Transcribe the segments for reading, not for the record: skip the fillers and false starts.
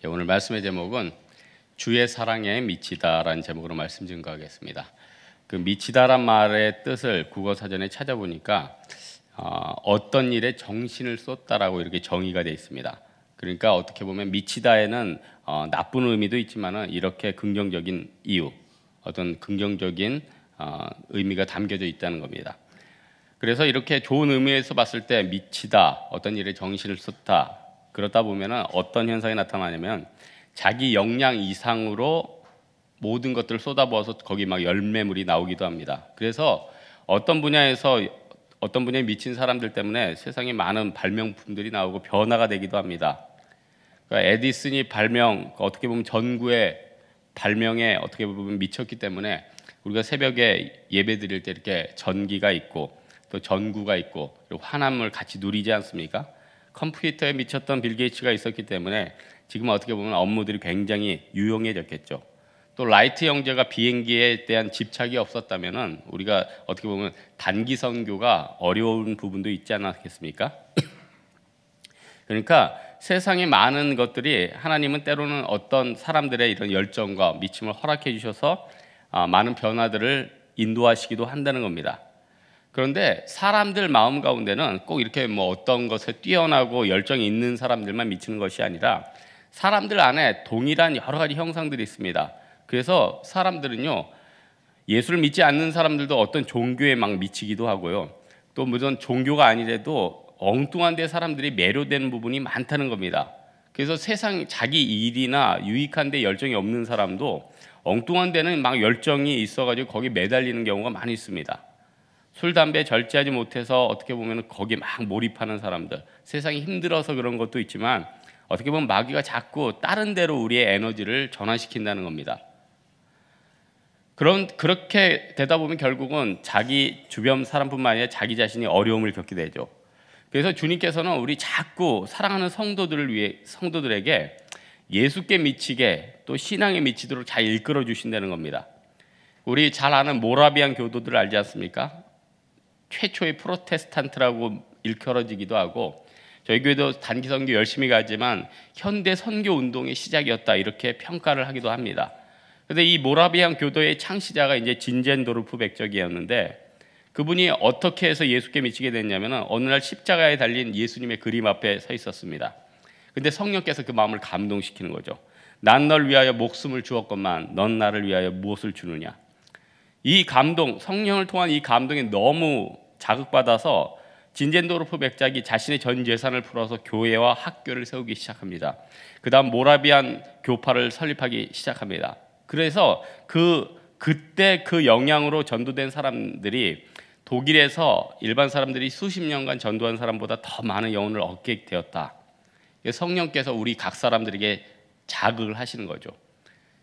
오늘 말씀의 제목은 주의 사랑에 미치다라는 제목으로 말씀 증거하겠습니다. 그 미치다란 말의 뜻을 국어 사전에 찾아보니까 어떤 일에 정신을 쏟다라고 이렇게 정의가 되어 있습니다. 그러니까 어떻게 보면 미치다에는 나쁜 의미도 있지만은 이렇게 긍정적인 이유, 어떤 긍정적인 의미가 담겨져 있다는 겁니다. 그래서 이렇게 좋은 의미에서 봤을 때 미치다, 어떤 일에 정신을 쏟다, 그러다 보면은 어떤 현상이 나타나냐면 자기 역량 이상으로 모든 것들을 쏟아부어서 거기 막 열매물이 나오기도 합니다. 그래서 어떤 분야에 미친 사람들 때문에 세상에 많은 발명품들이 나오고 변화가 되기도 합니다. 그러니까 에디슨이 어떻게 보면 전구의 발명에 어떻게 보면 미쳤기 때문에 우리가 새벽에 예배 드릴 때 이렇게 전기가 있고 또 전구가 있고 그리고 환함을 같이 누리지 않습니까? 컴퓨터에 미쳤던 빌 게이츠가 있었기 때문에 지금 어떻게 보면 업무들이 굉장히 유용해졌겠죠. 또 라이트 형제가 비행기에 대한 집착이 없었다면은 우리가 어떻게 보면 단기 선교가 어려운 부분도 있지 않았겠습니까? 그러니까 세상에 많은 것들이 하나님은 때로는 어떤 사람들의 이런 열정과 미침을 허락해 주셔서 많은 변화들을 인도하시기도 한다는 겁니다. 그런데 사람들 마음 가운데는 꼭 이렇게 어떤 것에 뛰어나고 열정이 있는 사람들만 미치는 것이 아니라 사람들 안에 동일한 여러 가지 형상들이 있습니다. 그래서 사람들은요, 예수를 믿지 않는 사람들도 어떤 종교에 막 미치기도 하고요. 또 무슨 종교가 아니래도 엉뚱한 데 사람들이 매료되는 부분이 많다는 겁니다. 그래서 세상 자기 일이나 유익한 데 열정이 없는 사람도 엉뚱한 데는 막 열정이 있어가지고 거기 매달리는 경우가 많이 있습니다. 술, 담배 절제하지 못해서 어떻게 보면 거기에 막 몰입하는 사람들, 세상이 힘들어서 그런 것도 있지만 어떻게 보면 마귀가 자꾸 다른 데로 우리의 에너지를 전환시킨다는 겁니다. 그렇게 되다 보면 결국은 자기 주변 사람뿐만 아니라 자기 자신이 어려움을 겪게 되죠. 그래서 주님께서는 우리 자꾸 사랑하는 성도들에게 예수께 미치게 또 신앙에 미치도록 잘 이끌어 주신다는 겁니다. 우리 잘 아는 모라비안 교도들 알지 않습니까? 최초의 프로테스탄트라고 일컬어지기도 하고 저희 교회도 단기 선교 열심히 가지만 현대 선교 운동의 시작이었다 이렇게 평가를 하기도 합니다. 그런데 이 모라비안 교도의 창시자가 이제 진젠도르프 백적이었는데 그분이 어떻게 해서 예수께 미치게 됐냐면 어느 날 십자가에 달린 예수님의 그림 앞에 서 있었습니다. 근데 성령께서 그 마음을 감동시키는 거죠. 난 널 위하여 목숨을 주었건만 넌 나를 위하여 무엇을 주느냐. 이 감동, 성령을 통한 이 감동이 너무 자극받아서 진젠도르프 백작이 자신의 전 재산을 풀어서 교회와 학교를 세우기 시작합니다. 그 다음 모라비안 교파를 설립하기 시작합니다. 그래서 그때 그 영향으로 전도된 사람들이 독일에서 일반 사람들이 수십 년간 전도한 사람보다 더 많은 영혼을 얻게 되었다. 성령께서 우리 각 사람들에게 자극을 하시는 거죠.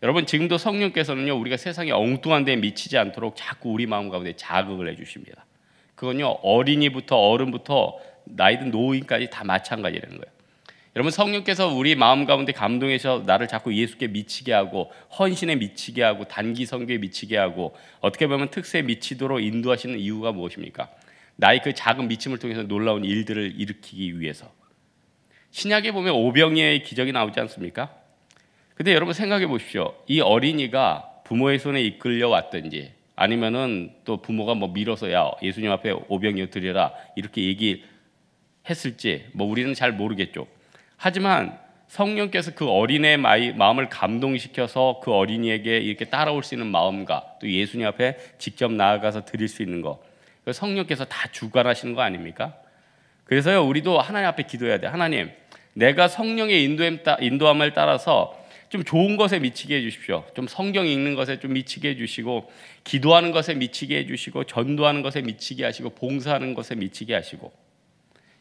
여러분 지금도 성령께서는요 우리가 세상에 엉뚱한 데에 미치지 않도록 자꾸 우리 마음 가운데 자극을 해주십니다. 그건요 어린이부터 어른부터 나이든 노인까지 다 마찬가지라는 거예요. 여러분 성령께서 우리 마음 가운데 감동해서 나를 자꾸 예수께 미치게 하고 헌신에 미치게 하고 단기 선교에 미치게 하고 어떻게 보면 특세에 미치도록 인도하시는 이유가 무엇입니까? 나의 그 작은 미침을 통해서 놀라운 일들을 일으키기 위해서. 신약에 보면 오병이의 기적이 나오지 않습니까? 근데 여러분 생각해 보십시오. 이 어린이가 부모의 손에 이끌려 왔든지 아니면은 또 부모가 밀어서 야 예수님 앞에 오병이어 드려라 이렇게 얘기했을지 우리는 잘 모르겠죠. 하지만 성령께서 그 어린애의 마음을 감동시켜서 그 어린이에게 이렇게 따라올 수 있는 마음과 또 예수님 앞에 직접 나아가서 드릴 수 있는 거 성령께서 다 주관하시는 거 아닙니까? 그래서요 우리도 하나님 앞에 기도해야 돼. 하나님 내가 성령의 인도함을 따라서 좀 좋은 것에 미치게 해주십시오. 좀 성경 읽는 것에 좀 미치게 해주시고 기도하는 것에 미치게 해주시고 전도하는 것에 미치게 하시고 봉사하는 것에 미치게 하시고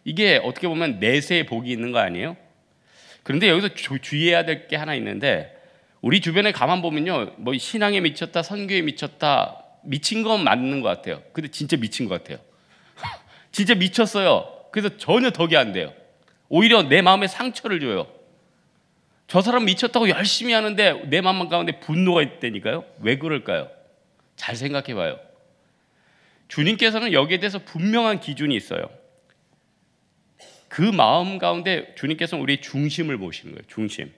이게 어떻게 보면 내세의 복이 있는 거 아니에요? 그런데 여기서 주의해야 될 게 하나 있는데 우리 주변에 가만 보면요 신앙에 미쳤다 선교에 미쳤다 미친 건 맞는 것 같아요. 근데 진짜 미친 것 같아요. 진짜 미쳤어요. 그래서 전혀 덕이 안 돼요. 오히려 내 마음에 상처를 줘요. 저 사람 미쳤다고 열심히 하는데 내 마음 가운데 분노가 있다니까요. 왜 그럴까요? 잘 생각해 봐요. 주님께서는 여기에 대해서 분명한 기준이 있어요. 그 마음 가운데 주님께서는 우리의 중심을 보시는 거예요. 중심.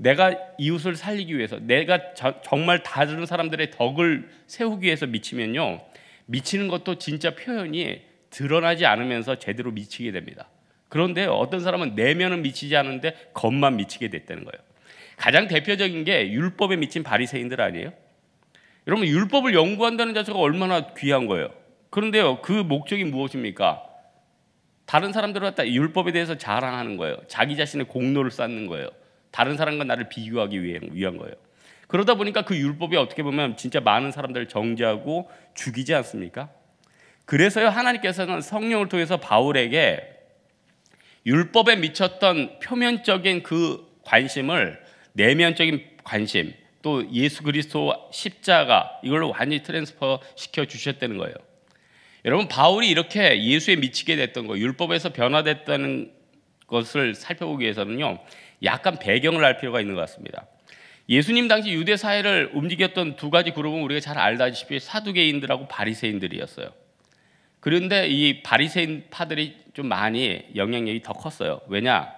내가 이웃을 살리기 위해서, 내가 정말 다른 사람들의 덕을 세우기 위해서 미치면요, 미치는 것도 진짜 표현이 드러나지 않으면서 제대로 미치게 됩니다. 그런데 어떤 사람은 내면은 미치지 않은데 겉만 미치게 됐다는 거예요. 가장 대표적인 게 율법에 미친 바리새인들 아니에요? 여러분, 율법을 연구한다는 자체가 얼마나 귀한 거예요. 그런데요, 그 목적이 무엇입니까? 다른 사람들을 갖다 율법에 대해서 자랑하는 거예요. 자기 자신의 공로를 쌓는 거예요. 다른 사람과 나를 비교하기 위한 거예요. 그러다 보니까 그 율법이 어떻게 보면 진짜 많은 사람들을 정죄하고 죽이지 않습니까? 그래서요, 하나님께서는 성령을 통해서 바울에게 율법에 미쳤던 표면적인 그 관심을 내면적인 관심, 또 예수 그리스도 십자가, 이걸로 완전히 트랜스퍼 시켜 주셨다는 거예요. 여러분, 바울이 이렇게 예수에 미치게 됐던 거, 율법에서 변화됐다는 것을 살펴보기 위해서는요, 약간 배경을 알 필요가 있는 것 같습니다. 예수님 당시 유대 사회를 움직였던 두 가지 그룹은 우리가 잘 알다시피 사두개인들하고 바리새인들이었어요. 그런데 이 바리새인 파들이 좀 많이 영향력이 더 컸어요. 왜냐?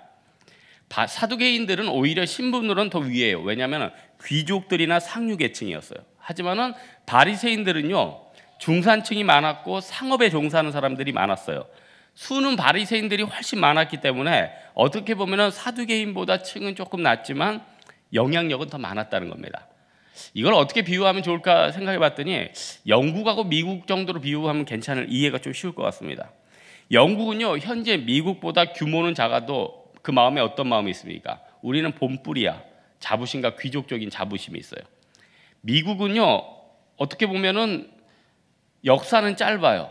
사두개인들은 오히려 신분으로는 더 위에요. 왜냐하면 귀족들이나 상류계층이었어요. 하지만은 바리새인들은요, 중산층이 많았고 상업에 종사하는 사람들이 많았어요. 수는 바리새인들이 훨씬 많았기 때문에 어떻게 보면 사두개인보다 층은 조금 낮지만 영향력은 더 많았다는 겁니다. 이걸 어떻게 비유하면 좋을까 생각해 봤더니 영국하고 미국 정도로 비유하면 이해가 좀 쉬울 것 같습니다. 영국은요, 현재 미국보다 규모는 작아도 그 마음에 어떤 마음이 있습니까? 우리는 본뿌리야. 자부심과 귀족적인 자부심이 있어요. 미국은요, 어떻게 보면은 역사는 짧아요.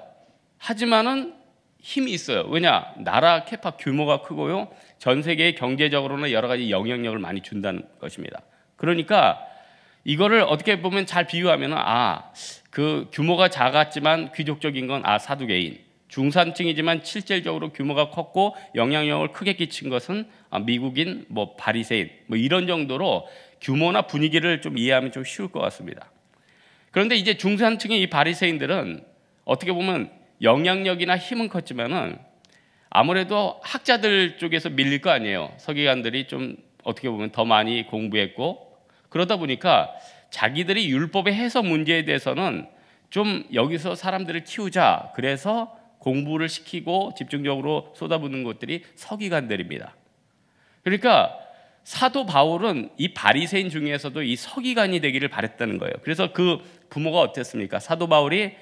하지만은 힘이 있어요. 왜냐? 나라 캐파 규모가 크고요, 전 세계에 경제적으로는 여러 가지 영향력을 많이 준다는 것입니다. 그러니까 이거를 어떻게 보면 잘 비유하면은, 그 규모가 작았지만 귀족적인 건 사두개인, 중산층이지만 실질적으로 규모가 컸고 영향력을 크게 끼친 것은 미국인, 바리새인, 이런 정도로 규모나 분위기를 좀 이해하면 좀 쉬울 것 같습니다. 그런데 이제 중산층의 이 바리새인들은 어떻게 보면 영향력이나 힘은 컸지만은 아무래도 학자들 쪽에서 밀릴 거 아니에요. 서기관들이 좀 어떻게 보면 더 많이 공부했고, 그러다 보니까 자기들이 율법의 해석 문제에 대해서는 좀 여기서 사람들을 키우자, 그래서 공부를 시키고 집중적으로 쏟아붓는 것들이 서기관들입니다. 그러니까 사도 바울은 이 바리새인 중에서도 이 서기관이 되기를 바랬다는 거예요. 그래서 그 부모가 어땠습니까? 사도 바울이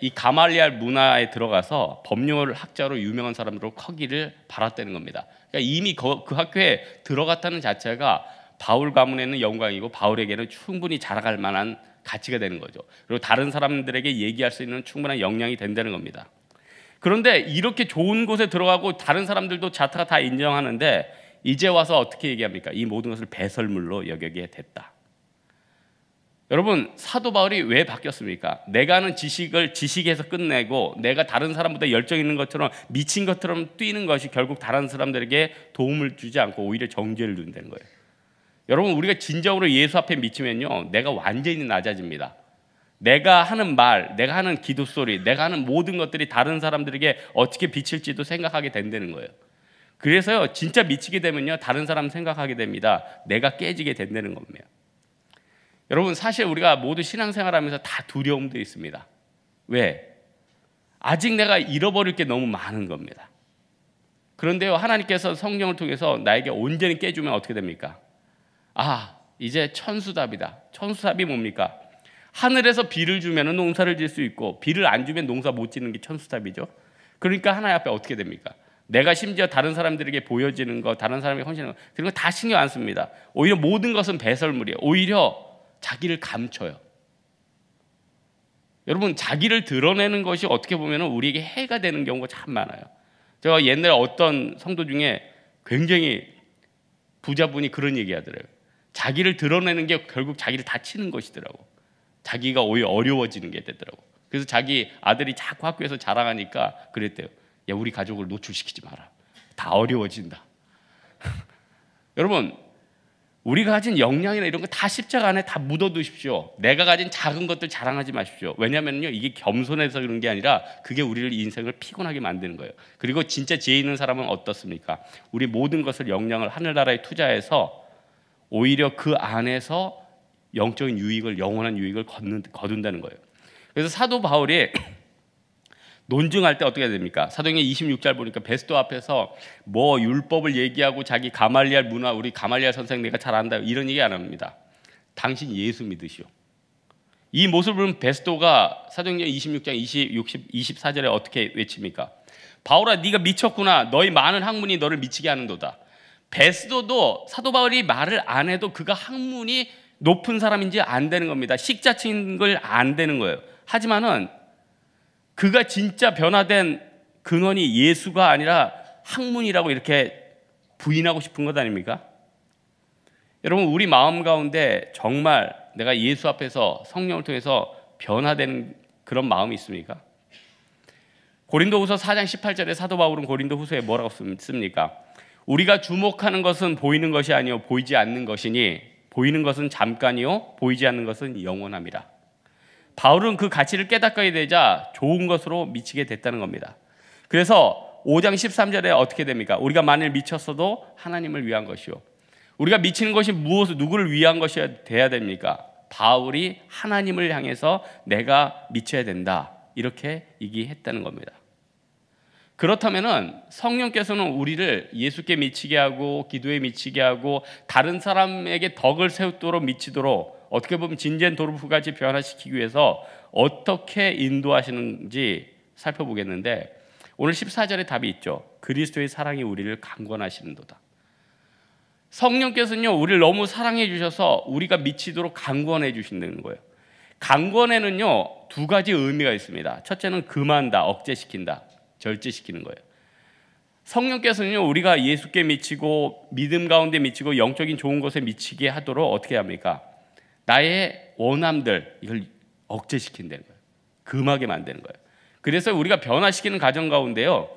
이 가말리알 문화에 들어가서 법률 학자로 유명한 사람으로 커기를 바랐다는 겁니다. 그러니까 이미 그 학교에 들어갔다는 자체가 바울 가문에는 영광이고 바울에게는 충분히 자랑할 만한 가치가 되는 거죠. 그리고 다른 사람들에게 얘기할 수 있는 충분한 역량이 된다는 겁니다. 그런데 이렇게 좋은 곳에 들어가고 다른 사람들도 자타가 다 인정하는데 이제 와서 어떻게 얘기합니까? 이 모든 것을 배설물로 여기게 됐다. 여러분, 사도 바울이 왜 바뀌었습니까? 내가 하는 지식에서 끝내고 내가 다른 사람보다 열정 있는 것처럼 미친 것처럼 뛰는 것이 결국 다른 사람들에게 도움을 주지 않고 오히려 정죄를 준다는 거예요. 여러분, 우리가 진정으로 예수 앞에 미치면요, 내가 완전히 낮아집니다. 내가 하는 말, 내가 하는 기도 소리, 내가 하는 모든 것들이 다른 사람들에게 어떻게 비칠지도 생각하게 된다는 거예요. 그래서요, 진짜 미치게 되면요, 다른 사람 생각하게 됩니다. 내가 깨지게 된다는 겁니다. 여러분, 사실 우리가 모두 신앙생활하면서 다 두려움도 있습니다. 왜? 아직 내가 잃어버릴 게 너무 많은 겁니다. 그런데요, 하나님께서 성령을 통해서 나에게 온전히 깨주면 어떻게 됩니까? 이제 천수답이다. 천수답이 뭡니까? 하늘에서 비를 주면 농사를 질 수 있고 비를 안 주면 농사 못 짓는 게 천수답이죠. 그러니까 하나님 앞에 어떻게 됩니까? 내가 심지어 다른 사람들에게 보여지는 거, 다른 사람에게 헌신하는 거, 그런 거 다 신경 안 씁니다. 오히려 모든 것은 배설물이에요. 오히려 자기를 감춰요. 여러분, 자기를 드러내는 것이 어떻게 보면 우리에게 해가 되는 경우가 참 많아요. 제가 옛날에 어떤 성도 중에 굉장히 부자분이 그런 얘기 하더라고요. 자기를 드러내는 게 결국 자기를 다치는 것이더라고. 자기가 오히려 어려워지는 게 되더라고. 그래서 자기 아들이 자꾸 학교에서 자랑하니까 그랬대요. 야, 우리 가족을 노출시키지 마라. 다 어려워진다. 여러분, 우리가 가진 역량이나 이런 거 다 십자가 안에 다 묻어두십시오. 내가 가진 작은 것들 자랑하지 마십시오. 왜냐하면요, 이게 겸손해서 그런 게 아니라 그게 우리를 인생을 피곤하게 만드는 거예요. 그리고 진짜 지혜 있는 사람은 어떻습니까? 우리 모든 것을 역량을 하늘나라에 투자해서 오히려 그 안에서 영적인 유익을, 영원한 유익을 거둔다는 거예요. 그래서 사도 바울이 논증할 때 어떻게 해야 됩니까? 사도행전 26절 보니까 베스도 앞에서 뭐 율법을 얘기하고 자기 가말리알 문화, 우리 가말리알 선생 내가 잘 안다 이런 얘기 안 합니다. 당신 예수 믿으시오. 이 모습을 보면 베스도가 사도행전 26장 24절에 어떻게 외칩니까? 바울아 네가 미쳤구나. 너희 많은 학문이 너를 미치게 하는도다. 베스도도 사도 바울이 말을 안 해도 그가 학문이 높은 사람인지 안 되는 겁니다. 식자친 걸 안 되는 거예요. 하지만은 그가 진짜 변화된 근원이 예수가 아니라 학문이라고 이렇게 부인하고 싶은 것 아닙니까? 여러분 우리 마음 가운데 정말 내가 예수 앞에서 성령을 통해서 변화되는 그런 마음이 있습니까? 고린도후서 4장 18절에 사도 바울은 고린도후서에 뭐라고 씁니까? 우리가 주목하는 것은 보이는 것이 아니요 보이지 않는 것이니 보이는 것은 잠깐이요 보이지 않는 것은 영원함이라. 바울은 그 가치를 깨닫게 되자 좋은 것으로 미치게 됐다는 겁니다. 그래서 5장 13절에 어떻게 됩니까? 우리가 만일 미쳤어도 하나님을 위한 것이요. 우리가 미치는 것이 누구를 위한 것이 돼야 됩니까? 바울이 하나님을 향해서 내가 미쳐야 된다 이렇게 얘기했다는 겁니다. 그렇다면은 성령께서는 우리를 예수께 미치게 하고 기도에 미치게 하고 다른 사람에게 덕을 세우도록 미치도록 어떻게 보면 진젠 도르프같이 변화시키기 위해서 어떻게 인도하시는지 살펴보겠는데 오늘 14절에 답이 있죠. 그리스도의 사랑이 우리를 강권하시는도다. 성령께서는요 우리를 너무 사랑해 주셔서 우리가 미치도록 강권해 주신다는 거예요. 강권에는요 두 가지 의미가 있습니다. 첫째는 금한다, 억제시킨다, 절제시키는 거예요. 성령께서는요 우리가 예수께 미치고 믿음 가운데 미치고 영적인 좋은 것에 미치게 하도록 어떻게 합니까? 나의 원함들 이걸 억제시킨다는 거예요. 금하게 만드는 거예요. 그래서 우리가 변화시키는 과정 가운데요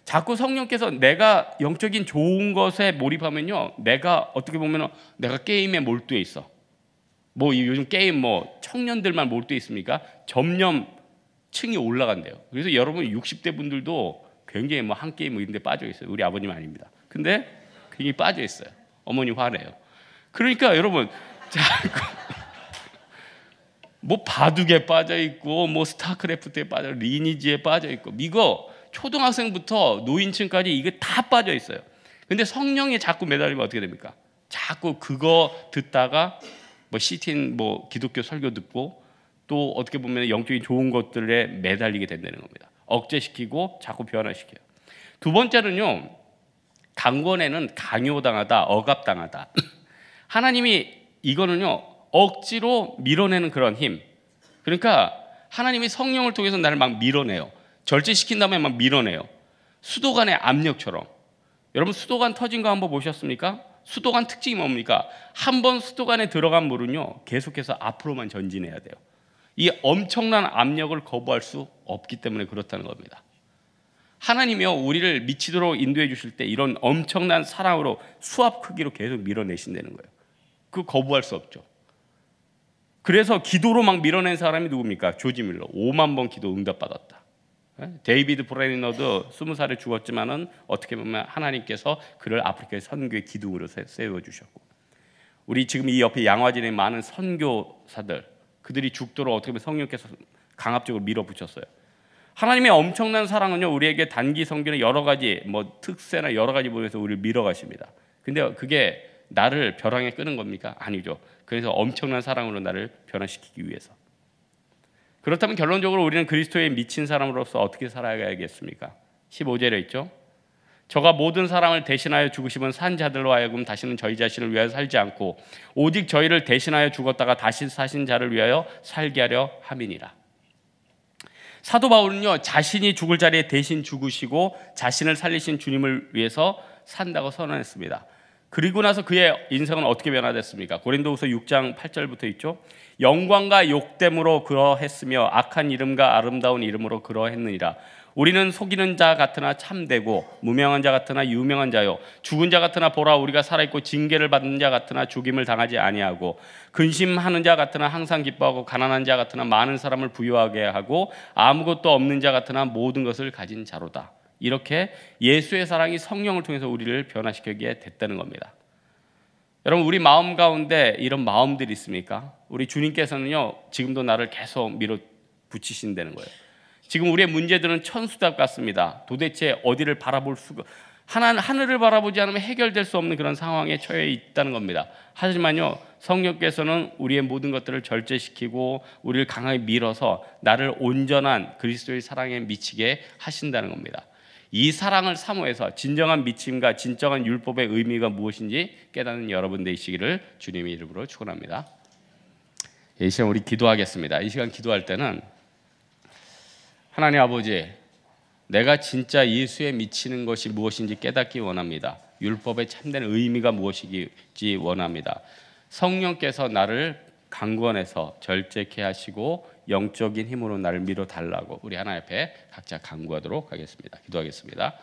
자꾸 성령께서 내가 영적인 좋은 것에 몰입하면요 내가 어떻게 보면 내가 게임에 몰두해 있어. 뭐 요즘 게임 뭐 청년들만 몰두해 있습니까? 점점 층이 올라간대요. 그래서 여러분 60대 분들도 굉장히 뭐 한 게임 이런 데 빠져 있어요. 우리 아버님 아닙니다. 근데 굉장히 빠져 있어요. 어머니 화내요. 그러니까 여러분 자꾸 뭐 바둑에 빠져 있고 뭐 스타크래프트에 빠져 리니지에 빠져 있고 이거 초등학생부터 노인층까지 이게 다 빠져 있어요. 근데 성령이 자꾸 매달리면 어떻게 됩니까? 자꾸 그거 듣다가 뭐 시틴 뭐 기독교 설교 듣고 또 어떻게 보면 영적인 좋은 것들에 매달리게 된다는 겁니다. 억제시키고 자꾸 변화시켜요. 두 번째는요. 강권에는 강요당하다, 억압당하다. 하나님이 이거는요. 억지로 밀어내는 그런 힘. 그러니까 하나님이 성령을 통해서 나를 막 밀어내요. 절제시킨 다음에 막 밀어내요. 수도관의 압력처럼. 여러분 수도관 터진 거 한번 보셨습니까? 수도관 특징이 뭡니까? 한번 수도관에 들어간 물은요. 계속해서 앞으로만 전진해야 돼요. 이 엄청난 압력을 거부할 수 없기 때문에 그렇다는 겁니다. 하나님이요 우리를 미치도록 인도해 주실 때 이런 엄청난 사랑으로 수압 크기로 계속 밀어내신다는 거예요. 그 거부할 수 없죠. 그래서 기도로 막 밀어낸 사람이 누굽니까? 조지 밀러. 5만 번 기도 응답받았다. 데이비드 브레이너도 20살에 죽었지만은 어떻게 보면 하나님께서 그를 아프리카의 선교의 기둥으로 세워주셨고 우리 지금 이 옆에 양화진에 많은 선교사들 그들이 죽도록 어떻게 보면 성령께서 강압적으로 밀어붙였어요. 하나님의 엄청난 사랑은요 우리에게 단기 성경의 여러 가지 뭐 특세나 여러 가지 부분에서 우리를 밀어가십니다. 근데 그게 나를 벼랑에 끄는 겁니까? 아니죠. 그래서 엄청난 사랑으로 나를 변화시키기 위해서. 그렇다면 결론적으로 우리는 그리스도에 미친 사람으로서 어떻게 살아야겠습니까? 15절에 있죠. 저가 모든 사람을 대신하여 죽으시면 산 자들로 하여금 다시는 저희 자신을 위하여 살지 않고 오직 저희를 대신하여 죽었다가 다시 사신 자를 위하여 살게 하려 함이니라. 사도 바울은요 자신이 죽을 자리에 대신 죽으시고 자신을 살리신 주님을 위해서 산다고 선언했습니다. 그리고 나서 그의 인생은 어떻게 변화됐습니까? 고린도후서 6장 8절부터 있죠. 영광과 욕됨으로 그러했으며 악한 이름과 아름다운 이름으로 그러했느니라. 우리는 속이는 자 같으나 참되고 무명한 자 같으나 유명한 자요 죽은 자 같으나 보라 우리가 살아있고 징계를 받는 자 같으나 죽임을 당하지 아니하고 근심하는 자 같으나 항상 기뻐하고 가난한 자 같으나 많은 사람을 부유하게 하고 아무것도 없는 자 같으나 모든 것을 가진 자로다. 이렇게 예수의 사랑이 성령을 통해서 우리를 변화시키게 됐다는 겁니다. 여러분, 우리 마음 가운데 이런 마음들이 있습니까? 우리 주님께서는요, 지금도 나를 계속 밀어붙이신다는 거예요. 지금 우리의 문제들은 천수답 같습니다. 도대체 어디를 바라볼 수가, 하늘을 바라보지 않으면 해결될 수 없는 그런 상황에 처해 있다는 겁니다. 하지만요, 성령께서는 우리의 모든 것들을 절제시키고 우리를 강하게 밀어서 나를 온전한 그리스도의 사랑에 미치게 하신다는 겁니다. 이 사랑을 사모해서 진정한 미침과 진정한 율법의 의미가 무엇인지 깨닫는 여러분 되시기를 주님의 이름으로 축원합니다. 이 시간 우리 기도하겠습니다. 이 시간 기도할 때는 하나님 아버지, 내가 진짜 예수에 미치는 것이 무엇인지 깨닫기 원합니다. 율법의 참된 의미가 무엇인지 원합니다. 성령께서 나를 강권해서 절제케 하시고 영적인 힘으로 나를 밀어달라고 우리 하나님 앞에 각자 간구하도록 하겠습니다. 기도하겠습니다.